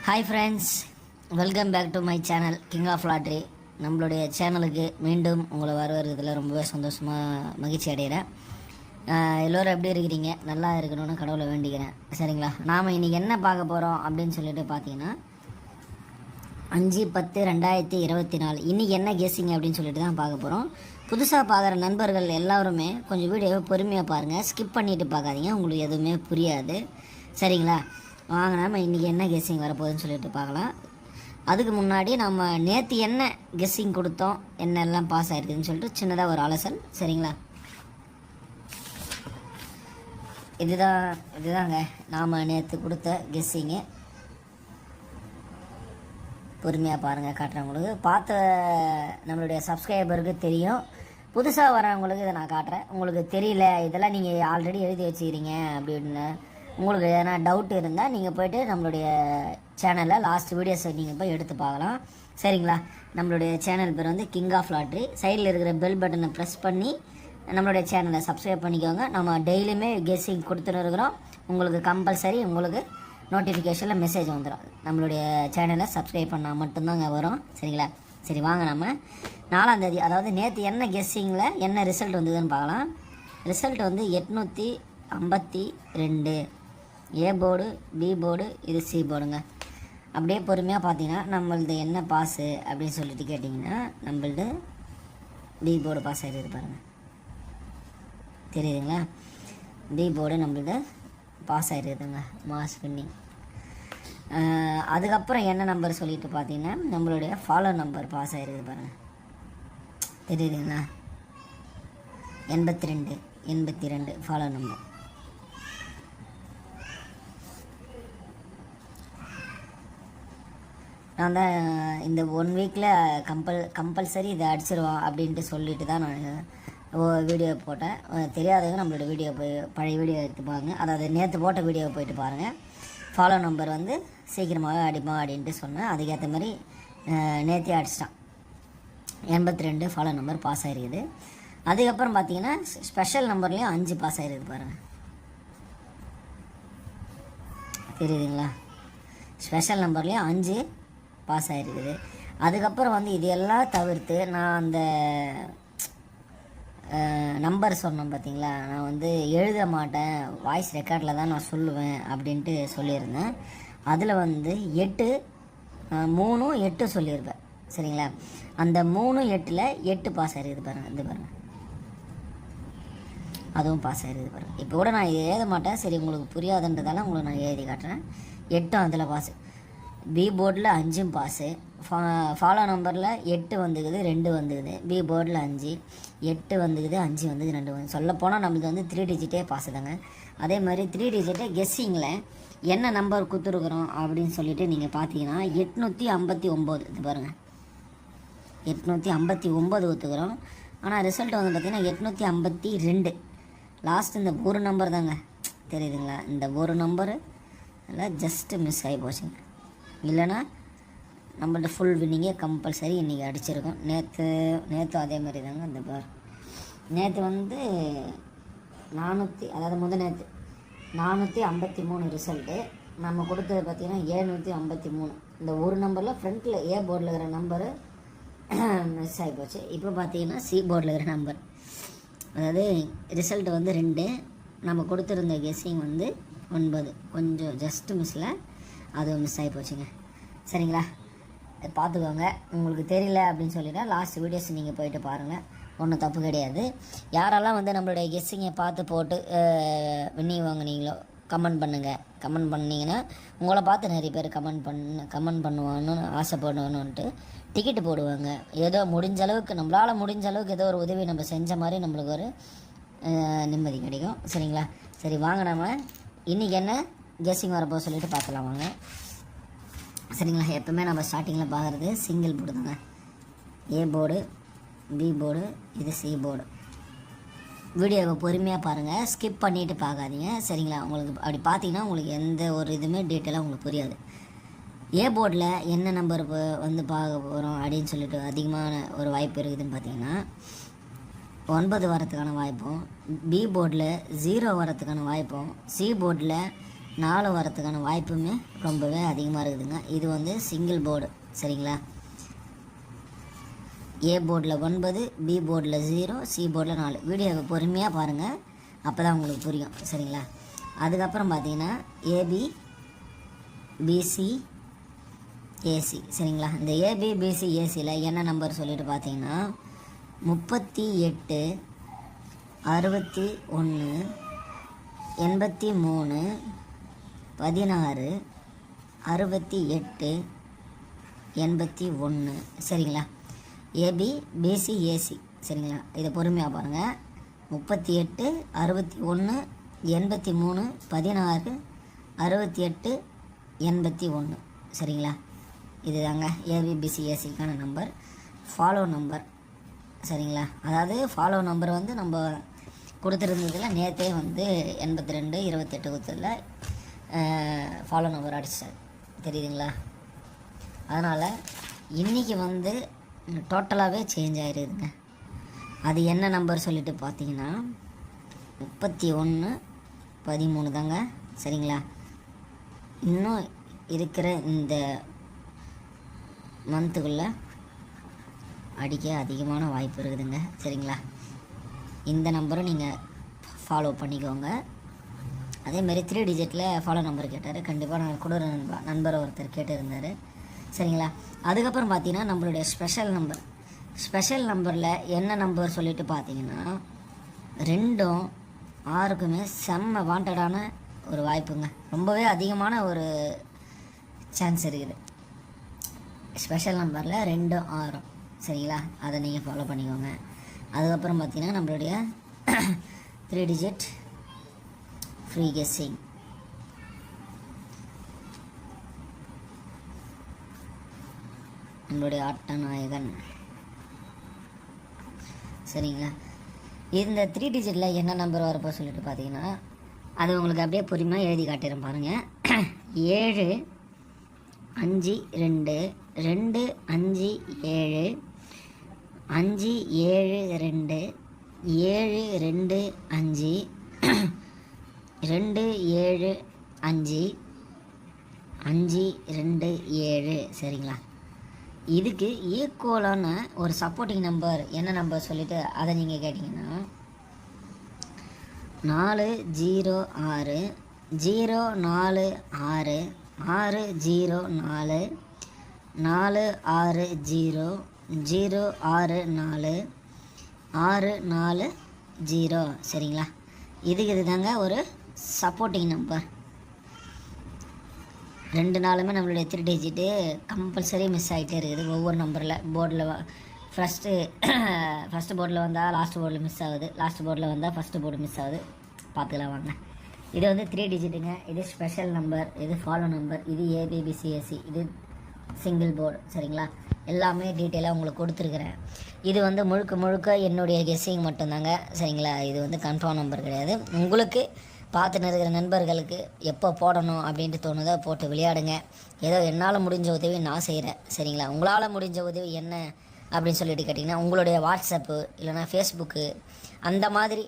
Hi friends, welcome back to my channel king of lottery. நம்மளுடைய சேனலுக்கு மீண்டும் உங்களை வரவேற்கிறதுல ரொம்பவே சந்தோஷமாக மகிழ்ச்சி அடைகிறேன். எல்லோரும் எப்படி இருக்கிறீங்க? நல்லா இருக்கணும்னு கடவுளை வேண்டிக்கிறேன். சரிங்களா? நாம் இன்றைக்கி என்ன பார்க்க போகிறோம் அப்படின்னு சொல்லிட்டு பார்த்தீங்கன்னா 5/10/2024 இன்றைக்கி என்ன கெஸ்ஸிங் அப்படின்னு சொல்லிட்டு தான் பார்க்க போகிறோம். புதுசாக பார்க்குற நண்பர்கள் எல்லாருமே கொஞ்சம் வீடியோவை பொறுமையாக பாருங்கள், ஸ்கிப் பண்ணிவிட்டு பார்க்காதீங்க, உங்களுக்கு எதுவுமே புரியாது. சரிங்களா? வாங்க நம்ம இன்றைக்கி என்ன கெஸ்ஸிங் வரப்போகுதுன்னு சொல்லிட்டு பார்க்கலாம். அதுக்கு முன்னாடி நம்ம நேற்று என்ன கெஸ்ஸிங் கொடுத்தோம், என்னெல்லாம் பாஸ் ஆகிருக்குதுன்னு சொல்லிட்டு சின்னதாக ஒரு அலசல். சரிங்களா? இதுதாங்க நாம் நேற்று கொடுத்த கெஸ்ஸிங்கு. பொறுமையாக பாருங்கள், காட்டுறவங்களுக்கு பார்த்த நம்மளுடைய சப்ஸ்கிரைபருக்கு தெரியும். புதுசாக வரவங்களுக்கு இதை நான் காட்டுறேன். உங்களுக்கு தெரியல, இதெல்லாம் நீங்கள் ஆல்ரெடி எழுதி வச்சுக்கிறீங்க அப்படின்னு உங்களுக்கு எதனா டவுட் இருந்தால் நீங்கள் போய்ட்டு நம்மளுடைய சேனலில் லாஸ்ட் வீடியோஸை நீங்கள் போய் எடுத்து பார்க்கலாம். சரிங்களா? நம்மளுடைய சேனல் பேர் வந்து கிங் ஆஃப் லாட்ரி. சைடில் இருக்கிற பெல் பட்டனை ப்ரெஸ் பண்ணி நம்மளுடைய சேனலை சப்ஸ்கிரைப் பண்ணிக்கோங்க. நம்ம டெய்லியுமே கெஸ்ஸிங் கொடுத்துட்டு இருக்கிறோம். உங்களுக்கு கம்பல்சரி உங்களுக்கு நோட்டிஃபிகேஷனில் மெசேஜ் வந்துடும். நம்மளுடைய சேனலை சப்ஸ்கிரைப் பண்ணால் மட்டும்தாங்க வரும். சரிங்களா? சரி, வாங்க நம்ம 4ஆம் தேதி, அதாவது நேற்று என்ன கெஸ்ஸிங்கில் என்ன ரிசல்ட் வந்ததுன்னு பார்க்கலாம். ரிசல்ட் வந்து 852. ஏ போர்டு, பி போர்டு, இது சி போர்டுங்க. அப்படியே பொறுமையாக பார்த்தீங்கன்னா நம்மளது என்ன பாஸு அப்படின்னு சொல்லிட்டு கேட்டிங்கன்னா நம்மளது பி போர்டு பாஸ் ஆகிடுது பாருங்கள். தெரியுதுங்களா? பி போர்டு நம்மளது பாஸ் ஆகிருக்குதுங்க, மாஸ் வின்னிங். அதுக்கப்புறம் என்ன நம்பர் சொல்லிட்டு பார்த்தீங்கன்னா நம்மளுடைய ஃபாலோ நம்பர் பாஸ் ஆகிருக்குது பாருங்கள். தெரியுதுங்களா? 82 ஃபாலோ நம்பர். நான் தான் இந்த 1 வீக்கில் கம்பல்சரி இதை அடிச்சிருவோம் அப்படின்ட்டு சொல்லிட்டு தான் நான் வீடியோ போட்டேன். தெரியாதவங்க நம்மளோட வீடியோ போய் பழைய வீடியோ எடுத்து பாருங்க, அதாவது நேற்று போட்ட வீடியோவை போயிட்டு பாருங்கள். ஃபாலோ நம்பர் வந்து சீக்கிரமாகவே அடிப்போம் அப்படின்ட்டு சொன்னேன். அதுக்கேற்ற மாதிரி நேற்றே அடிச்சிட்டான். 82 ஃபாலோ நம்பர் பாஸ் ஆகிருக்குது. அதுக்கப்புறம் பார்த்தீங்கன்னா ஸ்பெஷல் நம்பர்லேயும் 5 பாஸ் ஆகிருக்குது பாருங்கள். தெரியுதுங்களா? ஸ்பெஷல் நம்பர்லேயும் 5 பாஸ் ஆகிருக்குது. அதுக்கப்புறம் வந்து இது எல்லாம் தவிர்த்து நான் அந்த நம்பர் சொன்னேன் பார்த்தீங்களா, நான் வந்து எழுத மாட்டேன், வாய்ஸ் ரெக்கார்டில் தான் நான் சொல்லுவேன் அப்படின்ட்டு சொல்லியிருந்தேன். அதில் வந்து 8 3 8 சொல்லியிருப்பேன். சரிங்களா? அந்த 3 8ல் 8 பாஸ் ஆகிருக்குது பாருங்கள். இது பாருங்கள், அதுவும் பாஸ் ஆகிருக்குது பாருங்கள். இப்போ கூட நான் எழுத மாட்டேன், சரி உங்களுக்கு புரியாதுன்றதால உங்களுக்கு நான் எழுதி காட்டுறேன். 8 அதில் பாஸு. பி போர்டில் 5 பாஸு. ஃபாலோ நம்பரில் 8 வந்துக்குது, 2 வந்துக்குது. பி போர்டில் 5, 8 வந்துக்குது, 5 வந்துது, 2 வந்து. சொல்லப்போனால் நம்மளுக்கு வந்து 3 டிஜிட்டே பாஸ் தாங்க. அதே மாதிரி 3 டிஜிட்டே கெஸ்ஸிங்கில் என்ன நம்பர் கொடுத்துருக்குறோம் அப்படின்னு சொல்லிட்டு நீங்கள் பார்த்தீங்கன்னா 859. இது பாருங்கள், 859 ஒத்துக்கிறோம். ஆனால் ரிசல்ட் வந்து பார்த்திங்கன்னா 852. லாஸ்ட் இந்த ஒரு நம்பர் தாங்க. தெரியுதுங்களா? இந்த ஒரு நம்பரு எல்லாம் ஜஸ்ட்டு மிஸ் ஆகி போச்சுங்க. இல்லைனா நம்மள்ட்ட ஃபுல் வின்னிங்கே கம்பல்சரி இன்றைக்கி அடிச்சிருக்கோம். நேற்று அதே மாதிரி தாங்க. இந்த பார் நேற்று வந்து 400, அதாவது நேற்று 453 ரிசல்ட்டு. நம்ம கொடுத்தது பார்த்திங்கன்னா 753. இந்த ஒரு நம்பரில் ஃப்ரண்ட்டில் ஏ போர்டில் இருக்கிற நம்பரு மிஸ் ஆகி போச்சு. இப்போ பார்த்தீங்கன்னா சி போர்டில் இருக்கிற நம்பர், அதாவது ரிசல்ட் வந்து 2, நம்ம கொடுத்துருந்த கெஸ்ஸிங் வந்து 9. கொஞ்சம் ஜஸ்ட்டு மிஸ்ஸில் அது மிஸ் ஆகி போச்சுங்க. சரிங்களா? பார்த்துக்கோங்க. உங்களுக்கு தெரியல அப்படின்னு சொல்லிட்டா லாஸ்ட் வீடியோஸ் நீங்கள் போயிட்டு பாருங்கள், ஒன்றும் தப்பு கிடையாது. யாரெல்லாம் வந்து நம்மளுடைய கெஸ்ஸிங்கை பார்த்து போட்டு வின்னி வாங்கினீங்களோ கமெண்ட் பண்ணுங்கள். கமெண்ட் பண்ணிங்கன்னா உங்களை பார்த்து நிறைய பேர் கமெண்ட் பண்ணுவான்னு ஆசைப்படுவானுன்ட்டு டிக்கெட்டு போடுவாங்க. ஏதோ முடிஞ்ச அளவுக்கு, நம்மளால் முடிஞ்ச அளவுக்கு ஏதோ ஒரு உதவி நம்ம செஞ்ச மாதிரி நம்மளுக்கு ஒரு நிம்மதி கிடைக்கும். சரிங்களா? சரி, வாங்க நம்ம இன்றைக்கி என்ன கெஸ்ஸிங் வரப்போ சொல்லிட்டு பார்க்கலாம் வாங்க. சரிங்களா? எப்போவுமே நம்ம ஸ்டார்டிங்கில் பார்க்குறது சிங்கிள் போர்டு தாங்க. ஏ போர்டு, பி போர்டு, இது சி போர்டு. வீடியோவை பொறுமையாக பாருங்கள், ஸ்கிப் பண்ணிவிட்டு பார்க்காதீங்க. சரிங்களா? உங்களுக்கு அப்படி பார்த்தீங்கன்னா உங்களுக்கு எந்த ஒரு இதுவுமே டீட்டெயிலாக உங்களுக்கு புரியாது. ஏ போர்டில் என்ன நம்பர் வந்து பார்க்க போகிறோம் அப்படின்னு சொல்லிட்டு அதிகமான ஒரு வாய்ப்பு இருக்குதுன்னு பார்த்தீங்கன்னா 9 வரத்துக்கான வாய்ப்பும், பி போர்டில் 0 வரத்துக்கான வாய்ப்பும், சி போர்டில் 4 வரத்துக்கான வாய்ப்புமே ரொம்பவே அதிகமாக இருக்குதுங்க. இது வந்து சிங்கிள் போர்டு சரிங்களா. ஏ போர்டில் 9, பி போர்டில் 0, சி போர்டில் 4. வீடியோவை பொறுமையாக பாருங்கள், அப்போ தான் உங்களுக்கு புரியும் சரிங்களா. அதுக்கப்புறம் பார்த்தீங்கன்னா ஏபி பிசி ஏசி சரிங்களா. இந்த ஏபி பிசி ஏசியில் என்ன நம்பர் சொல்லிட்டு பார்த்தீங்கன்னா 38 61 83 16 68 81 சரிங்களா. ஏபி பிசி ஏசி சரிங்களா. இதை பொறுமையாக பாருங்கள். 38 61 83 16 68 81 சரிங்களா. இது தாங்க ஏபிபிசி ஏசிக்கான நம்பர். ஃபாலோ நம்பர் சரிங்களா. அதாவது ஃபாலோ நம்பர் வந்து நம்ம கொடுத்துருந்ததில் நேற்றே வந்து 82 28 கொடுத்ததில் ஃபாலோ நம்பர் அடிச்சார் தெரியுதுங்களா. அதனால் இன்றைக்கி வந்து டோட்டலாகவே சேஞ்ச் ஆகிருக்குதுங்க. அது என்ன நம்பர் சொல்லிட்டு பார்த்தீங்கன்னா 31 13 தாங்க சரிங்களா. இன்னும் இருக்கிற இந்த மந்த்துக்குள்ளே அடிக்க அதிகமான வாய்ப்பு இருக்குதுங்க சரிங்களா. இந்த நம்பரும் நீங்கள் ஃபாலோ பண்ணிக்கோங்க. அதேமாரி 3 டிஜிட்டில் ஃபாலோ நம்பர் கேட்டார். கண்டிப்பாக நான் கூட நண்பர் ஒருத்தர் கேட்டிருந்தார் சரிங்களா. அதுக்கப்புறம் பார்த்தீங்கன்னா நம்மளுடைய ஸ்பெஷல் நம்பரில் என்ன நம்பர் சொல்லிட்டு பார்த்தீங்கன்னா 2ம் 6க்குமே செம்ம வாண்டடான ஒரு வாய்ப்புங்க. ரொம்பவே அதிகமான ஒரு சான்ஸ் இருக்குது ஸ்பெஷல் நம்பரில் 2 6 சரிங்களா. அதை நீங்கள் ஃபாலோ பண்ணிக்கோங்க. அதுக்கப்புறம் பார்த்தீங்கன்னா நம்மளுடைய 3 டிஜிட் ஃப்ரீ கெஸ்ஸிங் நம்மளுடைய ஆட்டநாயகன் சரிங்களா. இந்த 3 டிஜிட்டில் என்ன நம்பர் வரப்போ சொல்லிட்டு பார்த்தீங்கன்னா அது உங்களுக்கு அப்படியே பொறுமையாக எழுதி காட்டுறேன் பாருங்கள். 7 5 2 2 5 7 5 7 2 7 2 5 2 7 5 5 2 7 சரிங்களா. இதுக்கு ஈக்குவலான ஒரு சப்போர்ட்டிங் நம்பர் என்ன நம்பர் சொல்லிவிட்டு அதை நீங்கள் கேட்டிங்கன்னா 4 0 6 0 4 6 6 0 4 4 6 0 0 6 4 6 4 0 சரிங்களா. இது தாங்க ஒரு சப்போர்ட்டிங் நம்பர். 2 நாளுமே நம்மளுடைய 3 டிஜிட்டு கம்பல்சரி மிஸ் ஆகிட்டே இருக்குது. ஒவ்வொரு நம்பரில் போர்டில் ஃபஸ்ட்டு போர்டில் வந்தால் லாஸ்ட் போர்டில் மிஸ் ஆகுது, லாஸ்ட் போர்டில் வந்தால் ஃபஸ்ட்டு போர்டு மிஸ் ஆகுது. பார்த்துக்கலாம் வாங்க. இது வந்து 3 டிஜிட்டுங்க. இது ஸ்பெஷல் நம்பர், இது ஃபாலோ நம்பர், இது ஏபிபிசிஎஸ்சி, இது சிங்கிள் போர்டு சரிங்களா. எல்லாமே டீட்டெயிலாக உங்களுக்கு கொடுத்துருக்குறேன். இது வந்து முழுக்க என்னுடைய கெஸ்ஸிங் மட்டும்தாங்க சரிங்களா. இது வந்து கன்ஃபார்ம் நம்பர் கிடையாது. உங்களுக்கு பார்த்துன்னு இருக்கிற நண்பர்களுக்கு எப்போ போடணும் அப்படின்ட்டு தோணுதோ போட்டு விளையாடுங்க. ஏதோ என்னால் முடிஞ்ச உதவி நான் செய்கிறேன் சரிங்களா. உங்களால் முடிஞ்ச உதவி என்ன அப்படின்னு சொல்லிட்டு கேட்டிங்கன்னா உங்களுடைய வாட்ஸ்அப்பு இல்லைனா ஃபேஸ்புக்கு அந்த மாதிரி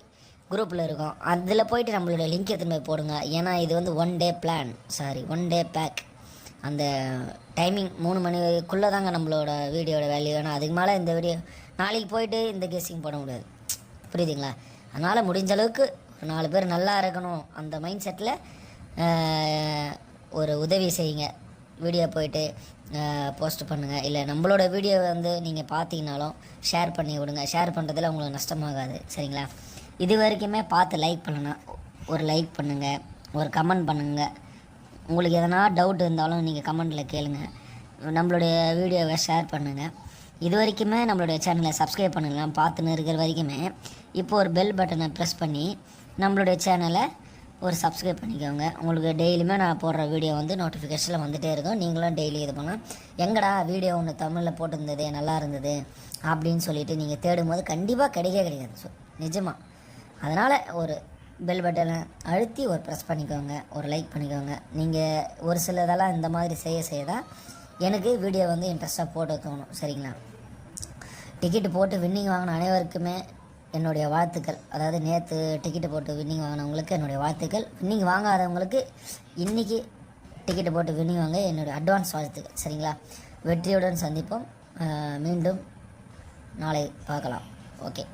குரூப்பில் இருக்கும். அதில் போய்ட்டு நம்மளுடைய லிங்க் எடுத்துன்னு போய் போடுங்க. ஏன்னா இது வந்து 1 டே பேக். அந்த டைமிங் 3 மணிக்குள்ளே தாங்க நம்மளோட வீடியோட வேல்யூ. ஏன்னா அதுக்கு மேலே இந்த வீடியோ நாளைக்கு போய்ட்டு இந்த கெஸ்ஸிங் போட முடியாது, புரியுதுங்களா. அதனால் முடிஞ்ச அளவுக்கு 4 பேர் நல்லா இருக்கணும் அந்த மைண்ட் செட்டில் ஒரு உதவி செய்யுங்க. வீடியோ போய்ட்டு போஸ்ட் பண்ணுங்கள். இல்லை நம்மளோட வீடியோ வந்து நீங்கள் பார்த்தீங்கனாலும் ஷேர் பண்ணி விடுங்க. ஷேர் பண்ணுறதுல உங்களுக்கு நஷ்டமாகாது சரிங்களா. இது வரைக்குமே பார்த்து லைக் பண்ணனா ஒரு லைக் பண்ணுங்கள், ஒரு கமெண்ட் பண்ணுங்கள். உங்களுக்கு எதனா டவுட் இருந்தாலும் நீங்கள் கமெண்டில் கேளுங்க. நம்மளுடைய வீடியோவை ஷேர் பண்ணுங்கள். இது வரைக்குமே நம்மளுடைய சேனலை சப்ஸ்கிரைப் பண்ணுங்கள். பார்த்துன்னு இருக்கிற வரைக்குமே இப்போ ஒரு பெல் பட்டனை ப்ரெஸ் பண்ணி நம்மளுடைய சேனலை ஒரு சப்ஸ்கிரைப் பண்ணிக்கோங்க. உங்களுக்கு டெய்லியுமே நான் போடுற வீடியோ வந்து நோட்டிஃபிகேஷனில் வந்துகிட்டே இருக்கும். நீங்களும் டெய்லி இது பண்ணலாம். எங்கடா வீடியோ ஒன்று தமிழில் போட்டிருந்தது நல்லா இருந்தது அப்படின்னு சொல்லிட்டு நீங்கள் தேடும்போது கண்டிப்பாக கிடைக்காது நிஜமாக. அதனால் ஒரு பெல் பட்டனை அழுத்தி ஒரு ப்ரெஸ் பண்ணிக்கோங்க, ஒரு லைக் பண்ணிக்கோங்க. நீங்கள் ஒரு சிலதெல்லாம் இந்த மாதிரி செய்ய தான் எனக்கு வீடியோ வந்து இன்ட்ரெஸ்ட்டாக போட்டு தோணும் சரிங்களா. டிக்கெட்டு போட்டு வின்னிங் வாங்கின அனைவருக்குமே என்னுடைய வாழ்த்துக்கள். அதாவது நேற்று டிக்கெட்டு போட்டு வின்னிங் வாங்கினவங்களுக்கு என்னுடைய வாழ்த்துக்கள். வின்னிங் வாங்காதவங்களுக்கு இன்றைக்கி டிக்கெட்டு போட்டு வின்னிங் வாங்க என்னுடைய அட்வான்ஸ் வாழ்த்துக்கள். சரிங்களா? வெற்றியுடன் சந்திப்போம். மீண்டும் நாளை பார்க்கலாம். ஓகே.